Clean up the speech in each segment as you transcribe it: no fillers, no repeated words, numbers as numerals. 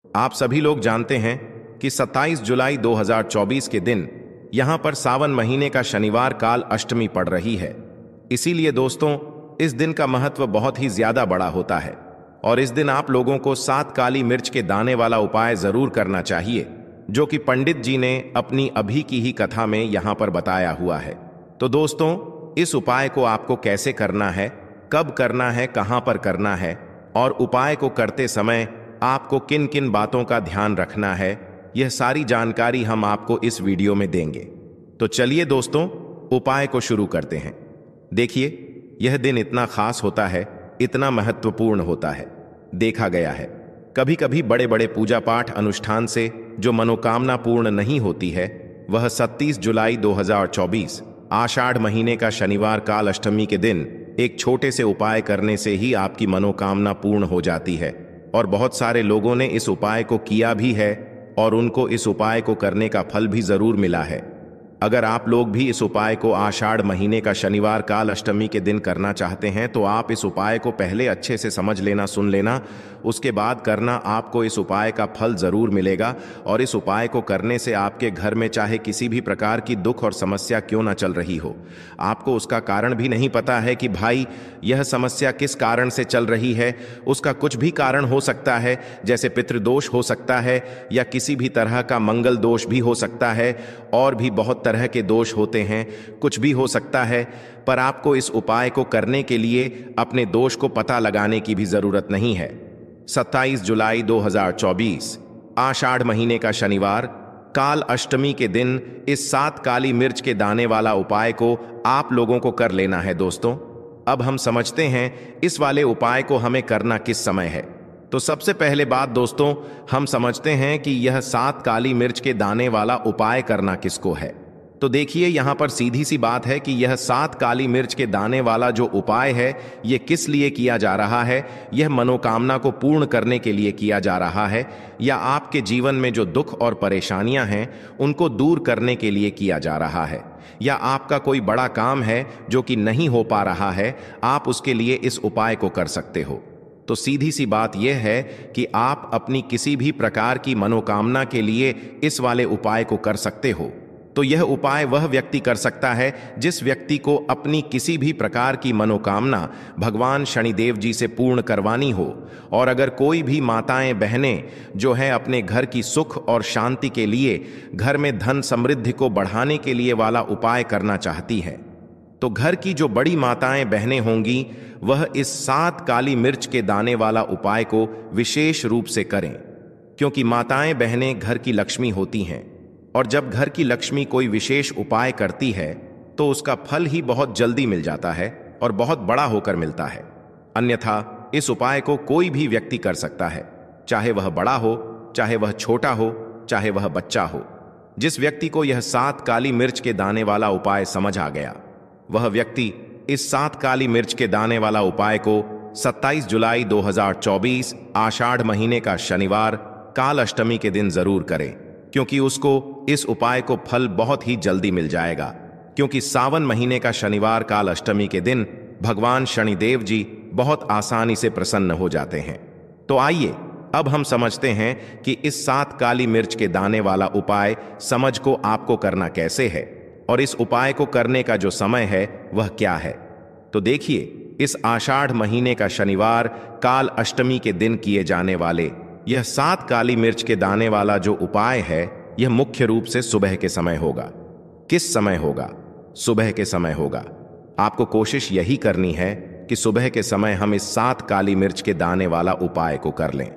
आप सभी लोग जानते हैं कि 27 जुलाई 2024 के दिन यहां पर सावन महीने का शनिवार काल अष्टमी पड़ रही है। इसीलिए दोस्तों, इस दिन का महत्व बहुत ही ज्यादा बड़ा होता है और इस दिन आप लोगों को 7 काली मिर्च के दाने वाला उपाय जरूर करना चाहिए, जो कि पंडित जी ने अपनी अभी की ही कथा में यहां पर बताया हुआ है। तो दोस्तों, इस उपाय को आपको कैसे करना है, कब करना है, कहां पर करना है और उपाय को करते समय आपको किन किन बातों का ध्यान रखना है, यह सारी जानकारी हम आपको इस वीडियो में देंगे। तो चलिए दोस्तों, उपाय को शुरू करते हैं। देखिए, यह दिन इतना खास होता है, इतना महत्वपूर्ण होता है। देखा गया है कभी कभी बड़े बड़े पूजा पाठ अनुष्ठान से जो मनोकामना पूर्ण नहीं होती है, वह 27 जुलाई 2024 आषाढ़ महीने का शनिवार काल अष्टमी के दिन एक छोटे से उपाय करने से ही आपकी मनोकामना पूर्ण हो जाती है। और बहुत सारे लोगों ने इस उपाय को किया भी है और उनको इस उपाय को करने का फल भी जरूर मिला है। अगर आप लोग भी इस उपाय को आषाढ़ महीने का शनिवार काल अष्टमी के दिन करना चाहते हैं तो आप इस उपाय को पहले अच्छे से समझ लेना, सुन लेना, उसके बाद करना। आपको इस उपाय का फल जरूर मिलेगा और इस उपाय को करने से आपके घर में चाहे किसी भी प्रकार की दुख और समस्या क्यों ना चल रही हो, आपको उसका कारण भी नहीं पता है कि भाई यह समस्या किस कारण से चल रही है। उसका कुछ भी कारण हो सकता है, जैसे पितृदोष हो सकता है या किसी भी तरह का मंगल दोष भी हो सकता है और भी बहुत तरह के दोष होते हैं, कुछ भी हो सकता है। पर आपको इस उपाय को करने के लिए अपने दोष को पता लगाने की भी जरूरत नहीं है। 27 जुलाई 2024 आषाढ़ महीने का शनिवार काल अष्टमी के दिन इस 7 काली मिर्च के दाने वाला उपाय को आप लोगों को कर लेना है। दोस्तों, अब हम समझते हैं इस वाले उपाय को हमें करना किस समय है। तो सबसे पहले बात दोस्तों, हम समझते हैं कि यह 7 काली मिर्च के दाने वाला उपाय करना किसको है। तो देखिए, यहां पर सीधी सी बात है कि यह 7 काली मिर्च के दाने वाला जो उपाय है, यह किस लिए किया जा रहा है। यह मनोकामना को पूर्ण करने के लिए किया जा रहा है, या आपके जीवन में जो दुख और परेशानियां हैं उनको दूर करने के लिए किया जा रहा है, या आपका कोई बड़ा काम है जो कि नहीं हो पा रहा है, आप उसके लिए इस उपाय को कर सकते हो। तो सीधी सी बात यह है कि आप अपनी किसी भी प्रकार की मनोकामना के लिए इस वाले उपाय को कर सकते हो। तो यह उपाय वह व्यक्ति कर सकता है जिस व्यक्ति को अपनी किसी भी प्रकार की मनोकामना भगवान शनिदेव जी से पूर्ण करवानी हो। और अगर कोई भी माताएं बहनें जो है अपने घर की सुख और शांति के लिए, घर में धन समृद्धि को बढ़ाने के लिए वाला उपाय करना चाहती हैं, तो घर की जो बड़ी माताएं बहनें होंगी वह इस 7 काली मिर्च के दाने वाला उपाय को विशेष रूप से करें, क्योंकि माताएं बहनें घर की लक्ष्मी होती हैं और जब घर की लक्ष्मी कोई विशेष उपाय करती है तो उसका फल ही बहुत जल्दी मिल जाता है और बहुत बड़ा होकर मिलता है। अन्यथा इस उपाय को कोई भी व्यक्ति कर सकता है, चाहे वह बड़ा हो, चाहे वह छोटा हो, चाहे वह बच्चा हो। जिस व्यक्ति को यह 7 काली मिर्च के दाने वाला उपाय समझ आ गया, वह व्यक्ति इस 7 काली मिर्च के दाने वाला उपाय को 27 जुलाई 2024 आषाढ़ महीने का शनिवार काल अष्टमी के दिन जरूर करे, क्योंकि उसको इस उपाय को फल बहुत ही जल्दी मिल जाएगा। क्योंकि सावन महीने का शनिवार काल अष्टमी के दिन भगवान शनिदेव जी बहुत आसानी से प्रसन्न हो जाते हैं। तो आइए अब हम समझते हैं कि इस 7 काली मिर्च के दाने वाला उपाय समझ को आपको करना कैसे है और इस उपाय को करने का जो समय है वह क्या है। तो देखिए, इस आषाढ़ महीने का शनिवार काल अष्टमी के दिन किए जाने वाले यह 7 काली मिर्च के दाने वाला जो उपाय है, यह मुख्य रूप से सुबह के समय होगा। किस समय होगा? सुबह के समय होगा। आपको कोशिश यही करनी है कि सुबह के समय हम इस 7 काली मिर्च के दाने वाला उपाय को कर लें।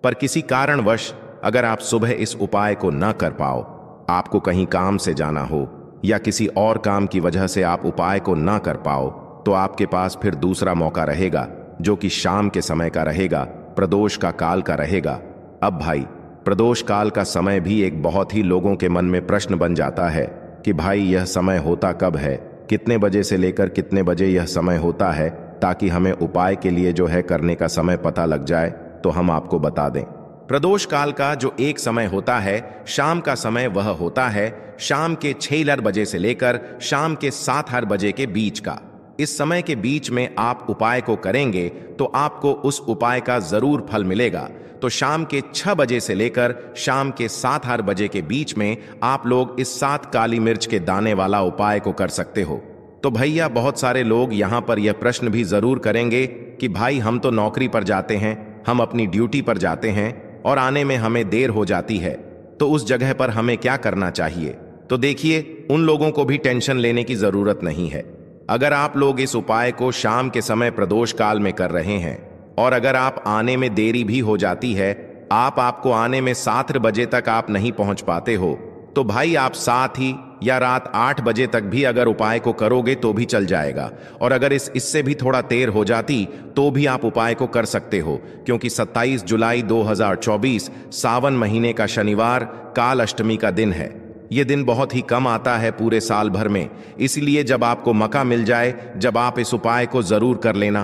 पर किसी कारणवश अगर आप सुबह इस उपाय को न कर पाओ, आपको कहीं काम से जाना हो या किसी और काम की वजह से आप उपाय को न कर पाओ, तो आपके पास फिर दूसरा मौका रहेगा, जो कि शाम के समय का रहेगा, प्रदोष का काल का रहेगा। अब भाई, प्रदोष काल का समय भी एक बहुत ही लोगों के मन में प्रश्न बन जाता है कि भाई यह समय होता कब है, कितने बजे से लेकर कितने बजे यह समय होता है, ताकि हमें उपाय के लिए जो है करने का समय पता लग जाए। तो हम आपको बता दें, प्रदोष काल का जो एक समय होता है, शाम का समय, वह होता है शाम के 6 बजे से लेकर शाम के 7 बजे के बीच का। इस समय के बीच में आप उपाय को करेंगे तो आपको उस उपाय का जरूर फल मिलेगा। तो शाम के 6 बजे से लेकर शाम के 7-8 बजे के बीच में आप लोग इस 7 काली मिर्च के दाने वाला उपाय को कर सकते हो। तो भैया बहुत सारे लोग यहाँ पर यह प्रश्न भी जरूर करेंगे कि भाई हम तो नौकरी पर जाते हैं, हम अपनी ड्यूटी पर जाते हैं और आने में हमें देर हो जाती है, तो उस जगह पर हमें क्या करना चाहिए। तो देखिए, उन लोगों को भी टेंशन लेने की जरूरत नहीं है। अगर आप लोग इस उपाय को शाम के समय प्रदोष काल में कर रहे हैं और अगर आप आने में देरी भी हो जाती है, आपको आने में 7 बजे तक आप नहीं पहुंच पाते हो, तो भाई आप 7 ही या रात 8 बजे तक भी अगर उपाय को करोगे तो भी चल जाएगा। और अगर इससे भी थोड़ा देर हो जाती तो भी आप उपाय को कर सकते हो, क्योंकि 27 जुलाई 2024 सावन महीने का शनिवार काल अष्टमी का दिन है। यह दिन बहुत ही कम आता है पूरे साल भर में, इसलिए जब आपको मौका मिल जाए, जब आप इस उपाय को जरूर कर लेना।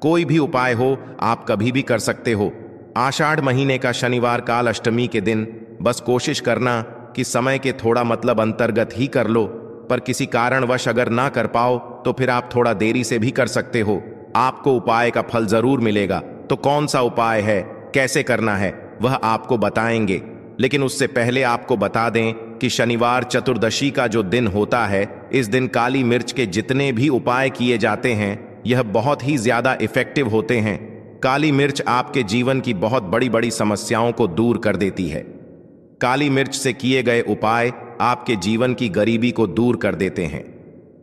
कोई भी उपाय हो आप कभी भी कर सकते हो। आषाढ़ महीने का शनिवार काल अष्टमी के दिन बस कोशिश करना कि समय के थोड़ा अंतर्गत ही कर लो, पर किसी कारणवश अगर ना कर पाओ तो फिर आप थोड़ा देरी से भी कर सकते हो। आपको उपाय का फल जरूर मिलेगा। तो कौन सा उपाय है, कैसे करना है, वह आपको बताएंगे। लेकिन उससे पहले आपको बता दें कि शनिवार चतुर्दशी का जो दिन होता है, इस दिन काली मिर्च के जितने भी उपाय किए जाते हैं यह बहुत ही ज्यादा इफेक्टिव होते हैं। काली मिर्च आपके जीवन की बहुत बड़ी बड़ी समस्याओं को दूर कर देती है। काली मिर्च से किए गए उपाय आपके जीवन की गरीबी को दूर कर देते हैं।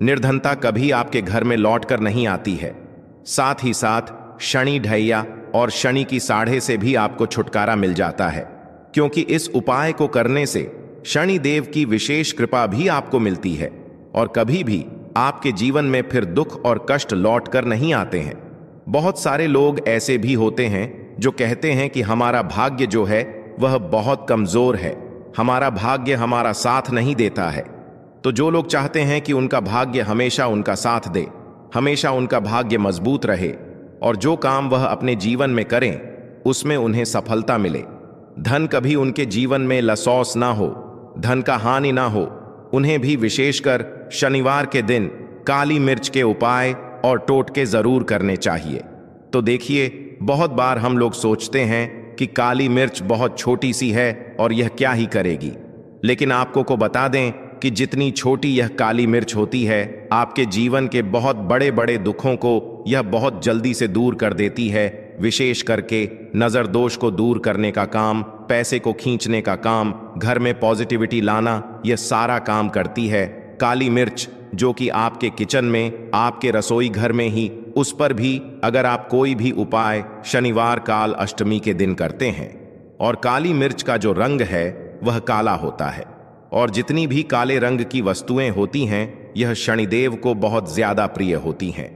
निर्धनता कभी आपके घर में लौट कर नहीं आती है। साथ ही साथ शनि ढैया और शनि की साढ़े से भी आपको छुटकारा मिल जाता है, क्योंकि इस उपाय को करने से शनि देव की विशेष कृपा भी आपको मिलती है और कभी भी आपके जीवन में फिर दुख और कष्ट लौट कर नहीं आते हैं। बहुत सारे लोग ऐसे भी होते हैं जो कहते हैं कि हमारा भाग्य जो है वह बहुत कमजोर है, हमारा भाग्य हमारा साथ नहीं देता है। तो जो लोग चाहते हैं कि उनका भाग्य हमेशा उनका साथ दे, हमेशा उनका भाग्य मजबूत रहे और जो काम वह अपने जीवन में करें उसमें उन्हें सफलता मिले, धन कभी उनके जीवन में लसौस ना हो, धन का हानि ना हो, उन्हें भी विशेषकर शनिवार के दिन काली मिर्च के उपाय और टोटके जरूर करने चाहिए। तो देखिए, बहुत बार हम लोग सोचते हैं कि काली मिर्च बहुत छोटी सी है और यह क्या ही करेगी, लेकिन आपको को बता दें कि जितनी छोटी यह काली मिर्च होती है, आपके जीवन के बहुत बड़े बड़े दुखों को यह बहुत जल्दी से दूर कर देती है। विशेष करके नजर दोष को दूर करने का काम, पैसे को खींचने का काम, घर में पॉजिटिविटी लाना, यह सारा काम करती है काली मिर्च, जो कि आपके किचन में, आपके रसोई घर में ही, उस पर भी अगर आप कोई भी उपाय शनिवार काल अष्टमी के दिन करते हैं। और काली मिर्च का जो रंग है वह काला होता है और जितनी भी काले रंग की वस्तुएं होती हैं यह शनिदेव को बहुत ज्यादा प्रिय होती हैं।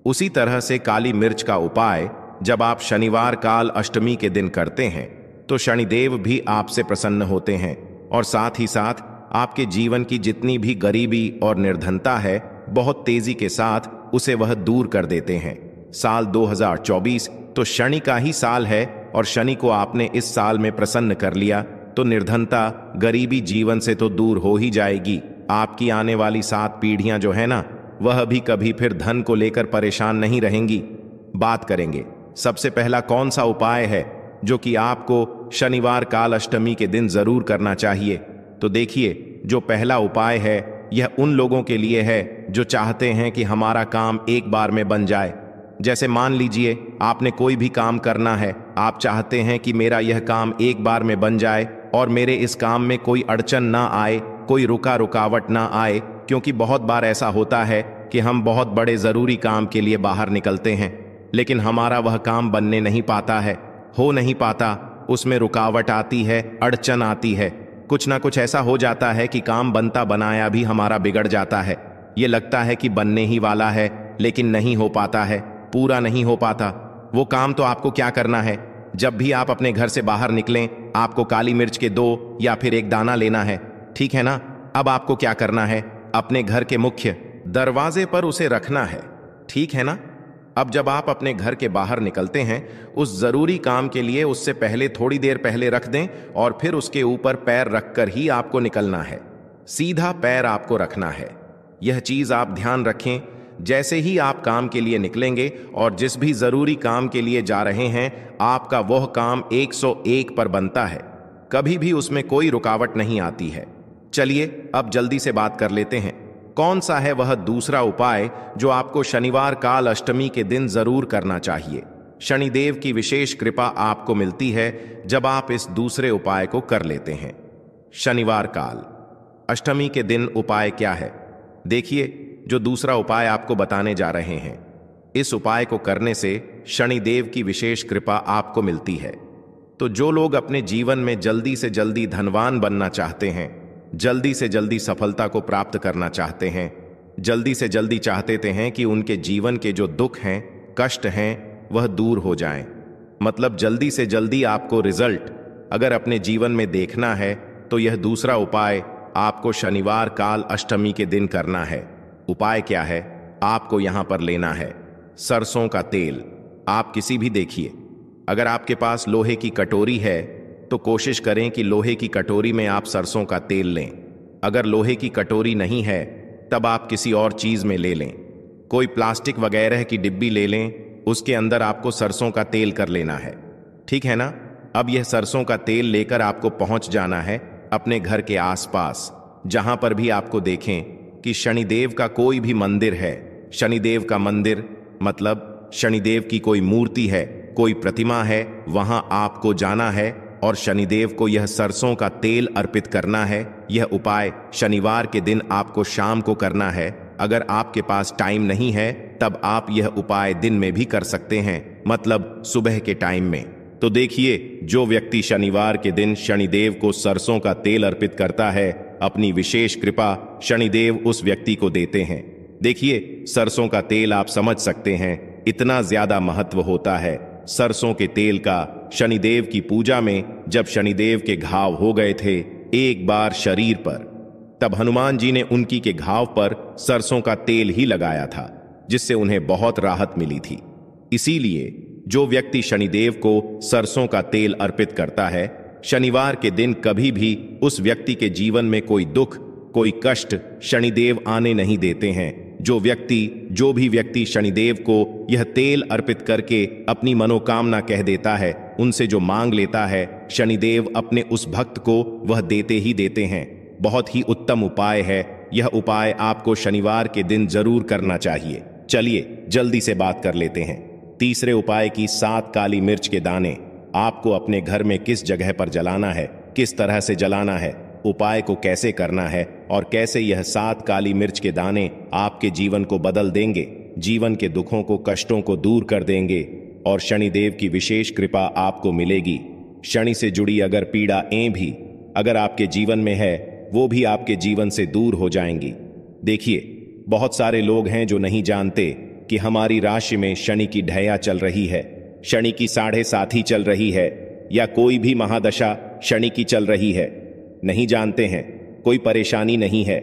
उसी तरह से काली मिर्च का उपाय जब आप शनिवार काल अष्टमी के दिन करते हैं तो शनिदेव भी आपसे प्रसन्न होते हैं और साथ ही साथ आपके जीवन की जितनी भी गरीबी और निर्धनता है बहुत तेजी के साथ उसे वह दूर कर देते हैं। साल 2024 तो शनि का ही साल है और शनि को आपने इस साल में प्रसन्न कर लिया तो निर्धनता, गरीबी जीवन से तो दूर हो ही जाएगी। आपकी आने वाली 7 पीढ़ियां जो है ना, वह भी कभी फिर धन को लेकर परेशान नहीं रहेंगी। बात करेंगे सबसे पहला कौन सा उपाय है जो कि आपको शनिवार काल अष्टमी के दिन जरूर करना चाहिए। तो देखिए, जो पहला उपाय है यह उन लोगों के लिए है जो चाहते हैं कि हमारा काम एक बार में बन जाए। जैसे मान लीजिए आपने कोई भी काम करना है, आप चाहते हैं कि मेरा यह काम एक बार में बन जाए और मेरे इस काम में कोई अड़चन ना आए, कोई रुकावट ना आए, क्योंकि बहुत बार ऐसा होता है कि हम बहुत बड़े जरूरी काम के लिए बाहर निकलते हैं लेकिन हमारा वह काम बनने नहीं पाता है, हो नहीं पाता, उसमें रुकावट आती है, अड़चन आती है, कुछ ना कुछ ऐसा हो जाता है कि काम बनता बनाया भी हमारा बिगड़ जाता है। ये लगता है कि बनने ही वाला है लेकिन नहीं हो पाता है, पूरा नहीं हो पाता। वो काम तो आपको क्या करना है, जब भी आप अपने घर से बाहर निकलें आपको काली मिर्च के 2 या फिर 1 दाना लेना है, ठीक है ना। अब आपको क्या करना है, अपने घर के मुख्य दरवाजे पर उसे रखना है, ठीक है ना। अब जब आप अपने घर के बाहर निकलते हैं उस जरूरी काम के लिए उससे पहले थोड़ी देर पहले रख दें और फिर उसके ऊपर पैर रखकर ही आपको निकलना है। सीधा पैर आपको रखना है। यह चीज आप ध्यान रखें, जैसे ही आप काम के लिए निकलेंगे और जिस भी जरूरी काम के लिए जा रहे हैं, आपका वह काम 101 पर बनता है, कभी भी उसमें कोई रुकावट नहीं आती है। चलिए अब जल्दी से बात कर लेते हैं, कौन सा है वह दूसरा उपाय जो आपको शनिवार काल अष्टमी के दिन जरूर करना चाहिए। शनिदेव की विशेष कृपा आपको मिलती है जब आप इस दूसरे उपाय को कर लेते हैं। शनिवार काल अष्टमी के दिन उपाय क्या है? देखिए, जो दूसरा उपाय आपको बताने जा रहे हैं, इस उपाय को करने से शनिदेव की विशेष कृपा आपको मिलती है। तो जो लोग अपने जीवन में जल्दी से जल्दी धनवान बनना चाहते हैं, जल्दी से जल्दी सफलता को प्राप्त करना चाहते हैं, जल्दी से जल्दी चाहते हैं कि उनके जीवन के जो दुख हैं, कष्ट हैं, वह दूर हो जाएं, मतलब जल्दी से जल्दी आपको रिजल्ट अगर अपने जीवन में देखना है, तो यह दूसरा उपाय आपको शनिवार काल अष्टमी के दिन करना है। उपाय क्या है? आपको यहां पर लेना है सरसों का तेल। आप किसी भी देखिए, अगर आपके पास लोहे की कटोरी है तो कोशिश करें कि लोहे की कटोरी में आप सरसों का तेल लें। अगर लोहे की कटोरी नहीं है तब आप किसी और चीज में ले लें, कोई प्लास्टिक वगैरह की डिब्बी ले लें, उसके अंदर आपको सरसों का तेल कर लेना है। ठीक है ना? अब यह सरसों का तेल लेकर आपको पहुंच जाना है अपने घर के आसपास, जहां पर भी आपको देखें कि शनिदेव का कोई भी मंदिर है। शनिदेव का मंदिर मतलब शनिदेव की कोई मूर्ति है, कोई प्रतिमा है, वहां आपको जाना है और शनिदेव को यह सरसों का तेल अर्पित करना है। यह उपाय शनिवार के दिन आपको शाम को करना है। अगर आपके पास टाइम नहीं है तब आप यह उपाय दिन में भी कर सकते हैं, मतलब सुबह के टाइम में। तो देखिए, जो व्यक्ति शनिवार के दिन शनिदेव को सरसों का तेल अर्पित करता है, अपनी विशेष कृपा शनिदेव उस व्यक्ति को देते हैं। देखिए, सरसों का तेल आप समझ सकते हैं, इतना ज्यादा महत्व होता है सरसों के तेल का। शनिदेव की पूजा में जब शनिदेव के घाव हो गए थे एक बार शरीर पर, तब हनुमान जी ने उनकी के घाव पर सरसों का तेल ही लगाया था, जिससे उन्हें बहुत राहत मिली थी। इसीलिए जो व्यक्ति शनिदेव को सरसों का तेल अर्पित करता है, शनिवार के दिन कभी भी उस व्यक्ति के जीवन में कोई दुख, कोई कष्ट शनिदेव आने नहीं देते हैं। जो भी व्यक्ति शनिदेव को यह तेल अर्पित करके अपनी मनोकामना कह देता है, उनसे जो मांग लेता है, शनिदेव अपने उस भक्त को वह देते ही देते हैं। बहुत ही उत्तम उपाय है। यह उपाय आपको शनिवार के दिन जरूर करना चाहिए। चलिए जल्दी से बात कर लेते हैं तीसरे उपाय की। 7 काली मिर्च के दाने आपको अपने घर में किस जगह पर जलाना है, किस तरह से जलाना है, उपाय को कैसे करना है और कैसे यह 7 काली मिर्च के दाने आपके जीवन को बदल देंगे, जीवन के दुखों को, कष्टों को दूर कर देंगे और शनिदेव की विशेष कृपा आपको मिलेगी। शनि से जुड़ी अगर पीड़ाएं भी अगर आपके जीवन में है, वो भी आपके जीवन से दूर हो जाएंगी। देखिए, बहुत सारे लोग हैं जो नहीं जानते कि हमारी राशि में शनि की ढैया चल रही है, शनि की 7.5 चल रही है, या कोई भी महादशा शनि की चल रही है। नहीं जानते हैं, कोई परेशानी नहीं है।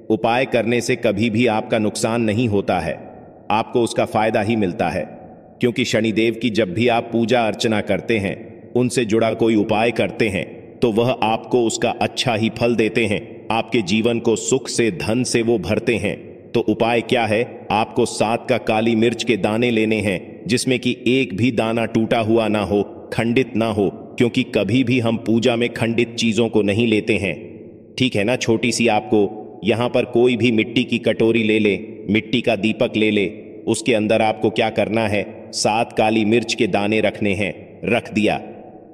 उपाय करने से कभी भी आपका नुकसान नहीं होता है, आपको उसका फायदा ही मिलता है। क्योंकि शनिदेव की जब भी आप पूजा अर्चना करते हैं, उनसे जुड़ा कोई उपाय करते हैं, तो वह आपको उसका अच्छा ही फल देते हैं। आपके जीवन को सुख से, धन से वो भरते हैं। तो उपाय क्या है? आपको 7 का काली मिर्च के दाने लेने हैं, जिसमें कि एक भी दाना टूटा हुआ ना हो, खंडित ना हो, क्योंकि कभी भी हम पूजा में खंडित चीजों को नहीं लेते हैं। ठीक है ना? छोटी सी आपको यहां पर कोई भी मिट्टी की कटोरी ले ले, मिट्टी का दीपक ले ले, उसके अंदर आपको क्या करना है, 7 काली मिर्च के दाने रखने हैं। रख दिया।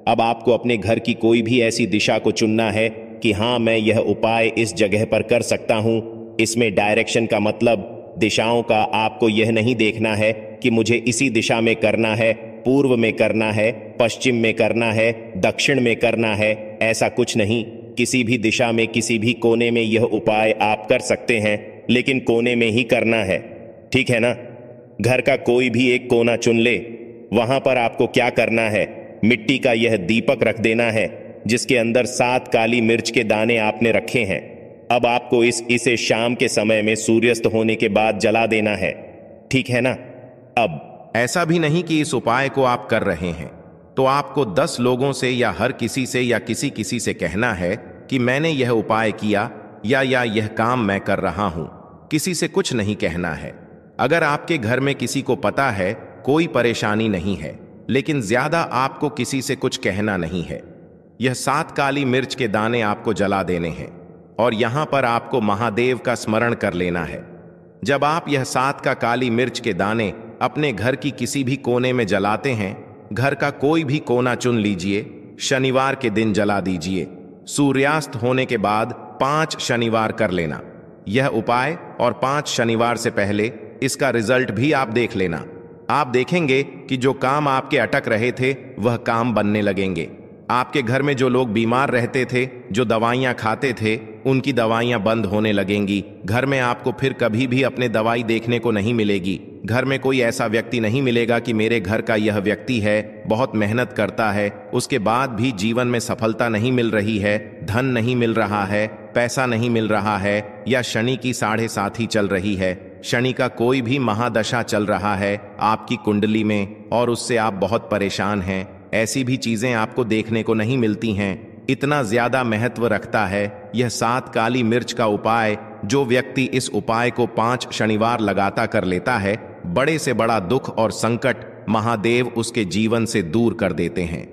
अब आपको अपने घर की कोई भी ऐसी दिशा को चुनना है कि हाँ, मैं यह उपाय इस जगह पर कर सकता हूं। इसमें डायरेक्शन का मतलब दिशाओं का आपको यह नहीं देखना है कि मुझे इसी दिशा में करना है, पूर्व में करना है, पश्चिम में करना है, दक्षिण में करना है। ऐसा कुछ नहीं। किसी भी दिशा में, किसी भी कोने में यह उपाय आप कर सकते हैं, लेकिन कोने में ही करना है। ठीक है ना? घर का कोई भी एक कोना चुन ले। वहां पर आपको क्या करना है, मिट्टी का यह दीपक रख देना है, जिसके अंदर 7 काली मिर्च के दाने आपने रखे हैं। अब आपको इसे शाम के समय में सूर्यास्त होने के बाद जला देना है। ठीक है ना? अब ऐसा भी नहीं कि इस उपाय को आप कर रहे हैं तो आपको 10 लोगों से या हर किसी से या किसी से कहना है कि मैंने यह उपाय किया या यह काम मैं कर रहा हूं। किसी से कुछ नहीं कहना है। अगर आपके घर में किसी को पता है कोई परेशानी नहीं है, लेकिन ज्यादा आपको किसी से कुछ कहना नहीं है। यह 7 काली मिर्च के दाने आपको जला देने हैं और यहां पर आपको महादेव का स्मरण कर लेना है। जब आप यह 7 का काली मिर्च के दाने अपने घर की किसी भी कोने में जलाते हैं, घर का कोई भी कोना चुन लीजिए, शनिवार के दिन जला दीजिए। सूर्यास्त होने के बाद 5 शनिवार कर लेना यह उपाय, और 5 शनिवार से पहले इसका रिजल्ट भी आप देख लेना। आप देखेंगे कि जो काम आपके अटक रहे थे वह काम बनने लगेंगे। आपके घर में जो लोग बीमार रहते थे, जो दवाइयां खाते थे, उनकी दवाइयां बंद होने लगेंगी। घर में आपको फिर कभी भी अपने दवाई देखने को नहीं मिलेगी। घर में कोई ऐसा व्यक्ति नहीं मिलेगा कि मेरे घर का यह व्यक्ति है, बहुत मेहनत करता है, उसके बाद भी जीवन में सफलता नहीं मिल रही है, धन नहीं मिल रहा है, पैसा नहीं मिल रहा है, या शनि की 7.5 चल रही है, शनि का कोई भी महादशा चल रहा है आपकी कुंडली में और उससे आप बहुत परेशान हैं। ऐसी भी चीजें आपको देखने को नहीं मिलती हैं। इतना ज्यादा महत्व रखता है यह 7 काली मिर्च का उपाय। जो व्यक्ति इस उपाय को 5 शनिवार लगाता कर लेता है, बड़े से बड़ा दुख और संकट महादेव उसके जीवन से दूर कर देते हैं।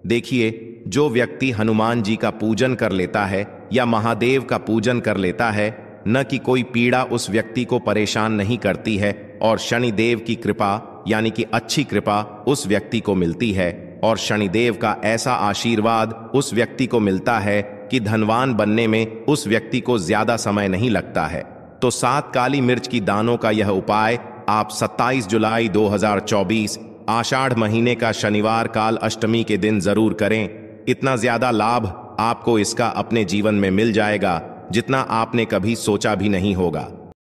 देखिए, जो व्यक्ति हनुमान जी का पूजन कर लेता है या महादेव का पूजन कर लेता है, न कि कोई पीड़ा उस व्यक्ति को परेशान नहीं करती है, और शनिदेव की कृपा यानी कि अच्छी कृपा उस व्यक्ति को मिलती है, और शनिदेव का ऐसा आशीर्वाद उस व्यक्ति को मिलता है कि धनवान बनने में उस व्यक्ति को ज्यादा समय नहीं लगता है। तो 7 काली मिर्च की दानों का यह उपाय आप 27 जुलाई 2024 आषाढ़ महीने का शनिवार काल अष्टमी के दिन जरूर करें। इतना ज्यादा लाभ आपको इसका अपने जीवन में मिल जाएगा जितना आपने कभी सोचा भी नहीं होगा।